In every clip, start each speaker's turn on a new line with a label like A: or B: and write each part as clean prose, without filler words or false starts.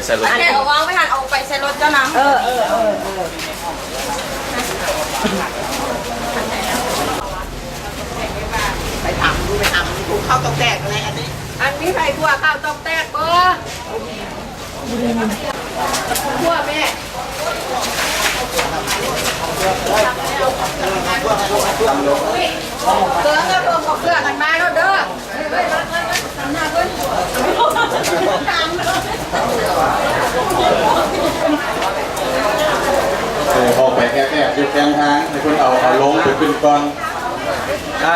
A: ใส่รถ
B: อันนี้เอาวางไปหันเอาไปใส่รถเจ้าน้ำ
C: ไปทำดูข้าวต้มแตกอะไรอันนี้ใส่ถั่วข้าวต้มแตกเบอร์ถั่วแม่เกลือก็รวมกับเกลือกันมาแล้วเด้อ
D: ออกไปแค่อยู่แกงทางให้คนเอาลงไปขึ้นก่อนได้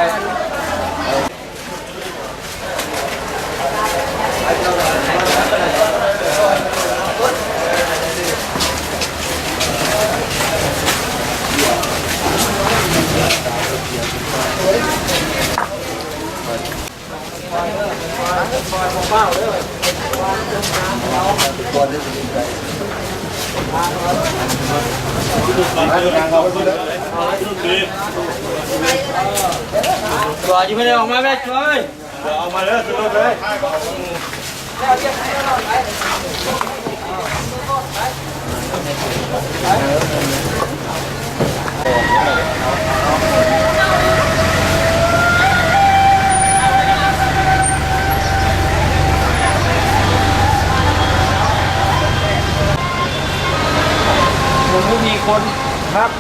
D: ตัวอยู่ไม่ได้ออกมาแม่ช่วยออกมาเลยขึ้นรถเลยไม่มีคนครับ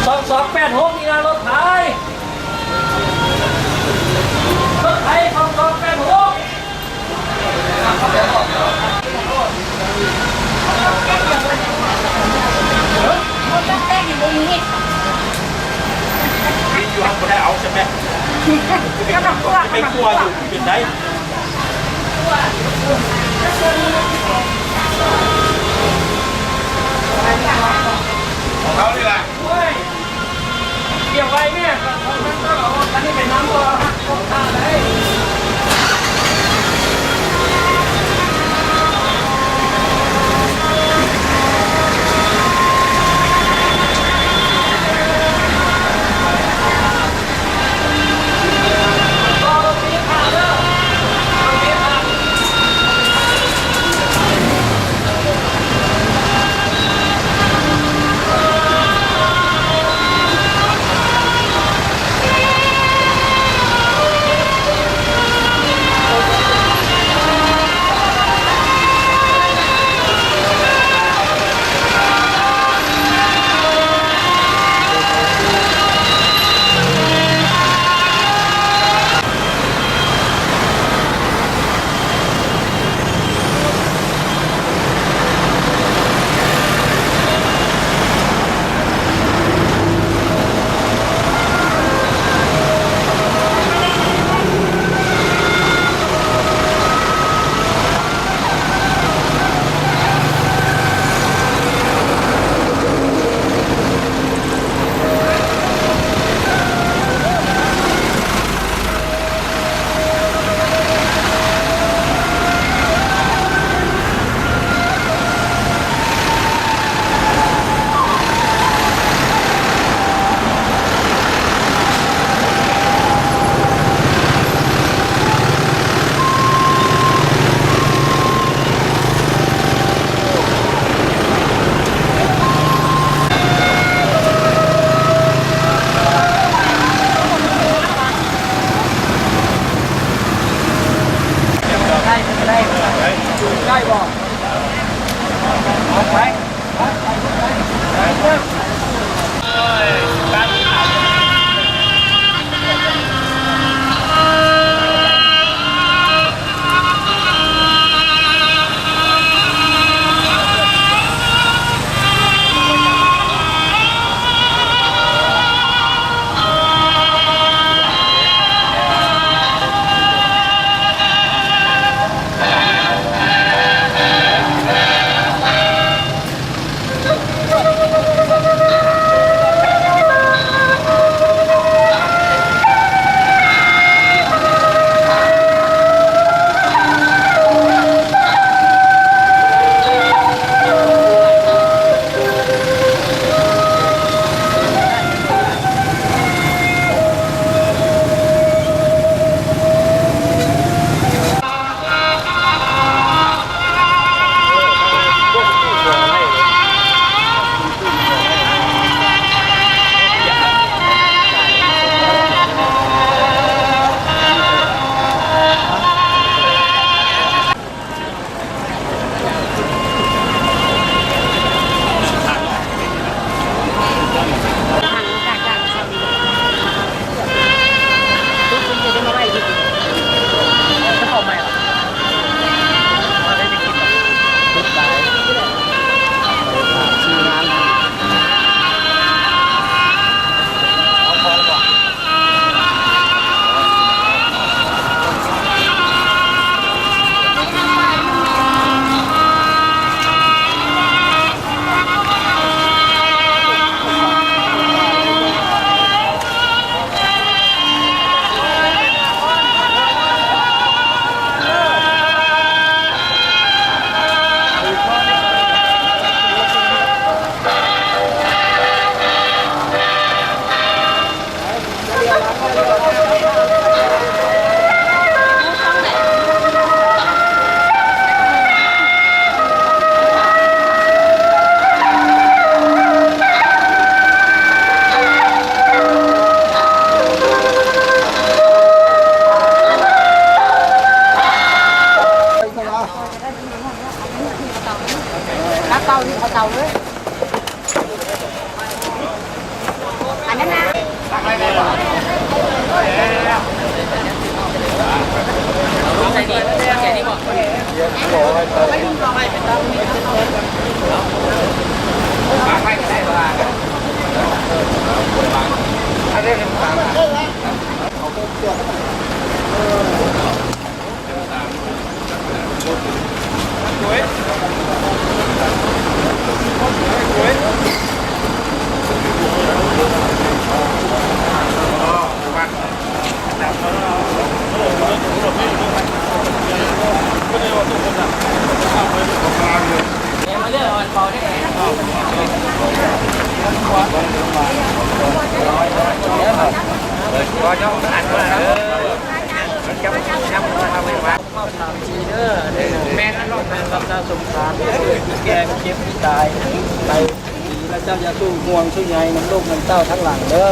D: 2286นี่นะรถไทย2286อยู่ห้องคนได้เอาใช่ไหมไม่กลัวอยู่จุดไหนของเขานี่แหละเกี่ยวไปเนี่ยอันนี้เป็นน้ำตัวต้องตาเลย
C: ใส่ดีใส่ดีบอกไม่ต้องรอไม่ต้องมาไปได้ป่ะอะไรกันบ้างเอาตัวเสือเข้ามาสวยสวยมาเรื่องมันพอได้ก็จะอ่านว่าจะทำให้ว่าเข้าตามทีเด้อแม่นั่นรอบแม่รับตาสงสารแกเจ็บตายไปแล้วเจ้าจะสู้ห่วงสู้ใหญ่น้ำลูกน้ำเต้าทั้งหลังเด้อ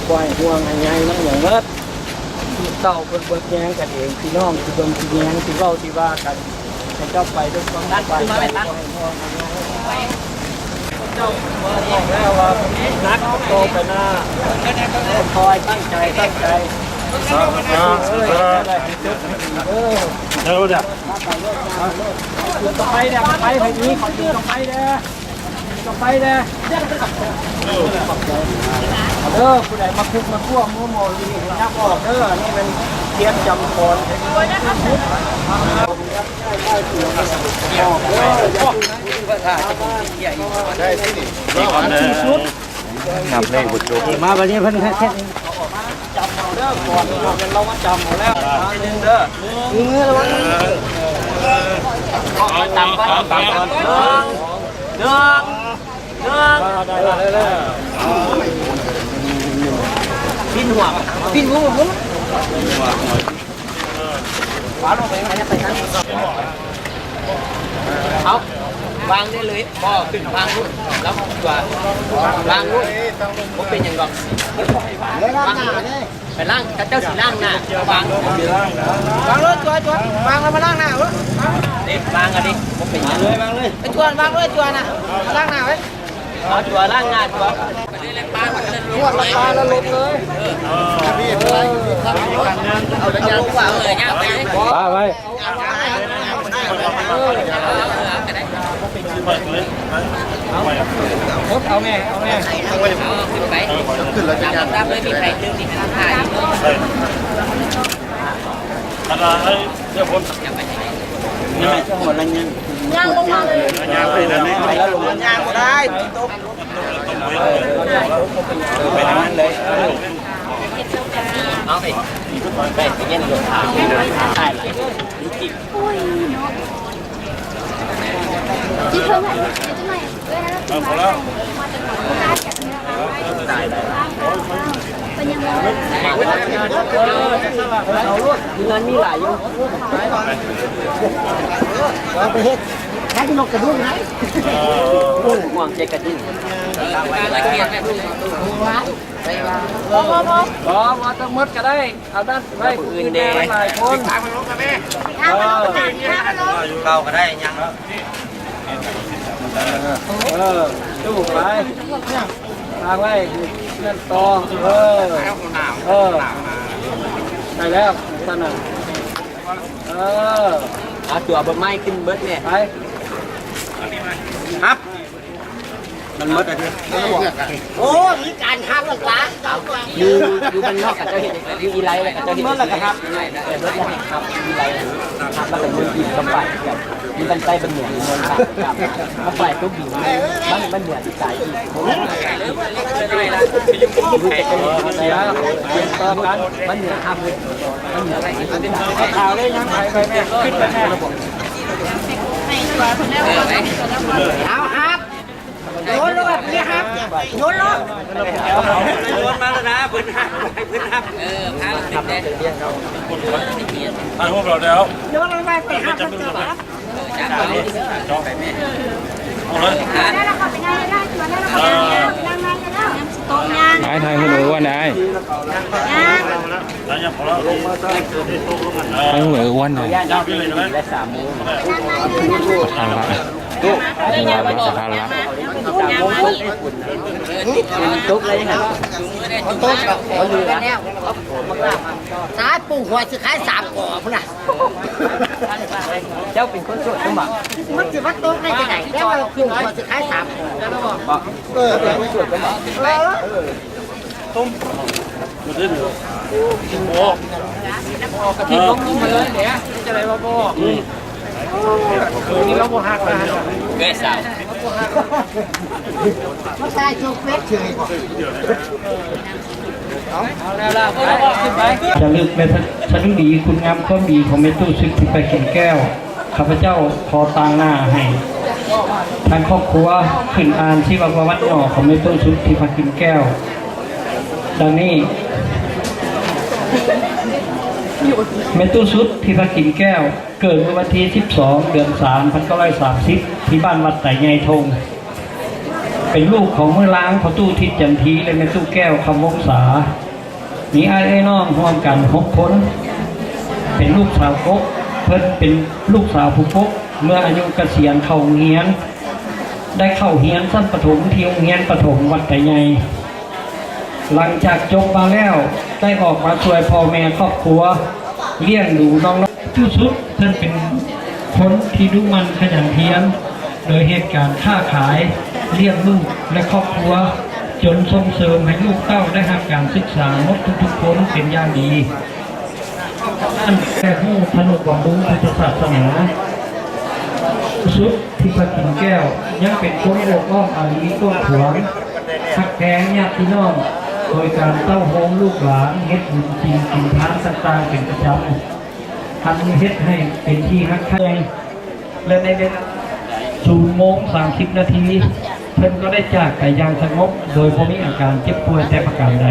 C: ปล่อยห่วงให้ใหญ่น้ำอย่างเงิดเต้าเบิดแย้งกันเองพี่น้องที่เบิ่งที่แย้งที่เล่าที่ว่ากันให้เจ้าไปด้วยความรักไปเจ้าบอกแล้วว่านักโตไปหน้าคอยตั้งใจเดี๋ยวต่อไปเนี่ยไปแบบนี้ขอยืนต่อไปเนี่ยผู้ใดมาคุกมาคั่วมัวโมลีนักออกนี่มันเทียนจำพรได้ที่นี่ชุดนับเลขบุตรมาวันนี้เพิ่นแค่จำเอาเด้อก่อนเรามาจำเอาแล้วหนึ่งเด้อระวังเอาตามก่อนหนึ่งได้พินหัวผมขวาลงไปไหนไปนั้นเอาวางได้เลยพอขึ้นวางรุ่นแล้วตัววางรุ่นผมเป็นอย่างไรวางไปล่างเจ้าสีล่างหน้าวางเลยตัววางแล้วมาล่างหน้าเว้ยเด็กวางกันดิผมเป็นอย่างไรวางเลยไอ้ตัววางเลยตัวน่ะล่างหน้าไว้เอาตัวล่างหน้าตัวปลาแล้วลงเลยเอาลงว่าเลยย่างไปปลาไปเอาแม่ขึ้นไปตามเลยมีใครดึงนี่ถ่าย
D: อะไรเดี๋ยวผม
C: ยังไม่จะหมดแล้วยังลงมาเลย
D: ย่างไป
C: แล้วลงย่างก็ได้ตุ๊บไปทางนั้นเลยเอาไปเย็นลงถ่ายถ่ายเลยจิ๊บ
A: ที่เพิ่งหันจะไม่
D: เอาพอแล้ว
C: ได้
A: เป็นยังไง
C: เอาลูกเงินมีหลายอยู่เอาไปเฮ็ดแค่ที่นกกระดุมไหนห่วงใจกระดิ่งละเกียดแบบมาต้องมดก็ได้เอาด้านไว้คืนเดย์หลายคนทางมันลงกันไหมเข้าก็ได้ยังตู้ไปทางไว้เงินตองได้แล้วท่านน่ะเอาตัวบะไม้ขึ้นเบิร์ดเนี่ยไปครับมันมดอะไรโอ้มีการทำหรอคะดูมันนอกกับเจ้าเห็ดดูอีไลท์กับเจ้าเห็ดมันนะครับแต่เบิร์ดครับอีไลท์ครับแล้วแต่มือบีบกำปั้นแบบมีกันใจเป็นเหนียวเงินครับกำปั้นทุกบีบมันเหนียวใจอีกแล้วเปลี่ยนต่อกันมันเหนียวห้ามเลยมันเหนียวข่าวได้ยังไงไปแม่ขึ้นไปแม่ระบบเอาครับโยนลงแบบนี้ครับโยนลงโยนมาแล้วนะพื้นหักพื้นหักพาติดแดง
D: พวกเราแล้ว
A: โยนลงไปหักมันจะแบบ
C: จ้าไปจ้าไปแม่
A: ได้แล้วค่ะไปได้ได้ชวนได้แล้วค่ะยังไงกันแล้วตรงยัง
E: ไอ้ไทยคุณหนูว่าไง
D: ยังพอแล้ว
E: ไอ้หนูอ้วนหน่อย
C: ได้3 มื้อ
E: มาเป็นสะพานลับ
C: ตุ๊กเลยครับตุ๊กกับหัวเรือ
B: สายปู่หัวสิขาย3ก่อพุ่นน่ะ
C: เจ้าเป็นคนสวยจังบ่
B: มันสิว่าโต๊ะได้จังได๋แล้วว่าปู่หัวสิขาย3ก่อ
C: เป็นคนสวยจังบ่
D: กะทิลงมาเลยเดี๋ยวจะอะไรวะพ่อนี่เราบ่หักนะ
C: เว้ยสาว
B: มันใส่ชุดเฟซเฉยบ่
D: เอาแล้วล่ะขึ้นไป
F: จะลึกในสดุดีคุณงามความดีของเมตู้ซึกที่ไปเข็นแก้วข้าพเจ้าขอตางหน้าให้ทางครอบครัวขึ้นอ่านที่วัดวัดหน่อของเมตู้ซึกที่ไปกินแก้วดังนี้เมตู้ซุดที่พักกินแก้วเกิดเมื่อวันที่ 12 เดือน 3 1930 ที่บ้านวัดไต่ใหญ่ทงเป็นลูกของเมื่อล้างพอตู้ทิศจันทีและเมตู้แก้วคำวงศามีไอ้น้องร่วมกัน6 คนเป็นลูกสาวกกเพิ่นเป็นลูกสาวผู้กกเมื่ออายุเกษียณเข้าเฮียนได้เข้าเฮียนสั้นประถมที่โรงเรียนประถมวัดไต่ใหญ่หลังจากจบมาแล้วได้ออกมาช่วยพ่อแม่ครอบครัวเลี้ยงดูน้องๆที่สุดท่านเป็นคนที่ดุมันขยันเพียรโดยเหตุการณ์ค้าขายเลี้ยงลูกและครอบครัวจนส่งเสริมให้ลูกเต้าได้รับการศึกษาหมดทุกๆคนเป็นอย่างดีท่านแก่ผู้ธนุบำรุงพุทธศาสนาสุดที่พระกิ่งแก้วยังเป็นคนโลกอ้อมอารีต้นขวางทักแท้งญาติพี่น้องโดยการเต้าโฮมลูกหลานเฮ็ดบุญจริงกินทานต่างๆเป็นประจำทันเฮ็ดให้เป็นที่ฮักแพงและในเวลา0:30 นาทีเพิ่นก็ได้จากไปอย่างสงบโดยบ่มีอาการเจ็บป่วยแต่ประการใด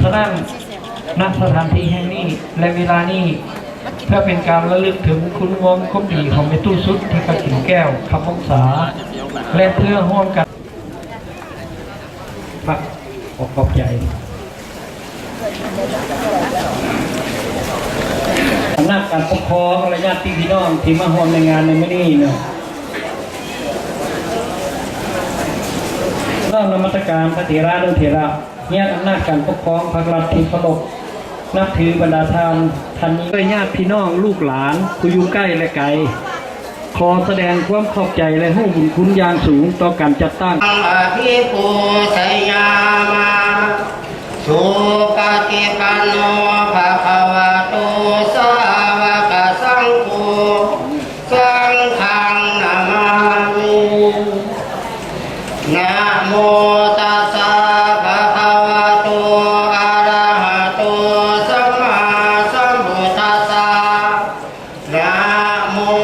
F: ฉะนั้นณสถานที่แห่งนี้และเวลานี้เพื่อเป็นการระลึกถึงคุณงามความดีของแม่ตู้สุดที่กระถิ่นแก้วคำวงศาและเพื่อร่วมกันพระขอบใจอำนาจการปกครองและญาติพี่น้องที่มาร่วมในงานในมื้อนี้เนาะต้องนมัสการพระเถระและเถระเนี่ยอำนาจการปกครองภาครัฐที่เคารพนับถือบรรดาทานท่านนี้ด้วยญาติพี่น้องลูกหลานผู้อยู่ใกล้และไกลขอแสดงความขอบใจและให้บุญคุณอย่างสูงต่อการจัดตั้ง
G: อภิปูชยามาสุปฏิปันโนภะคะวะ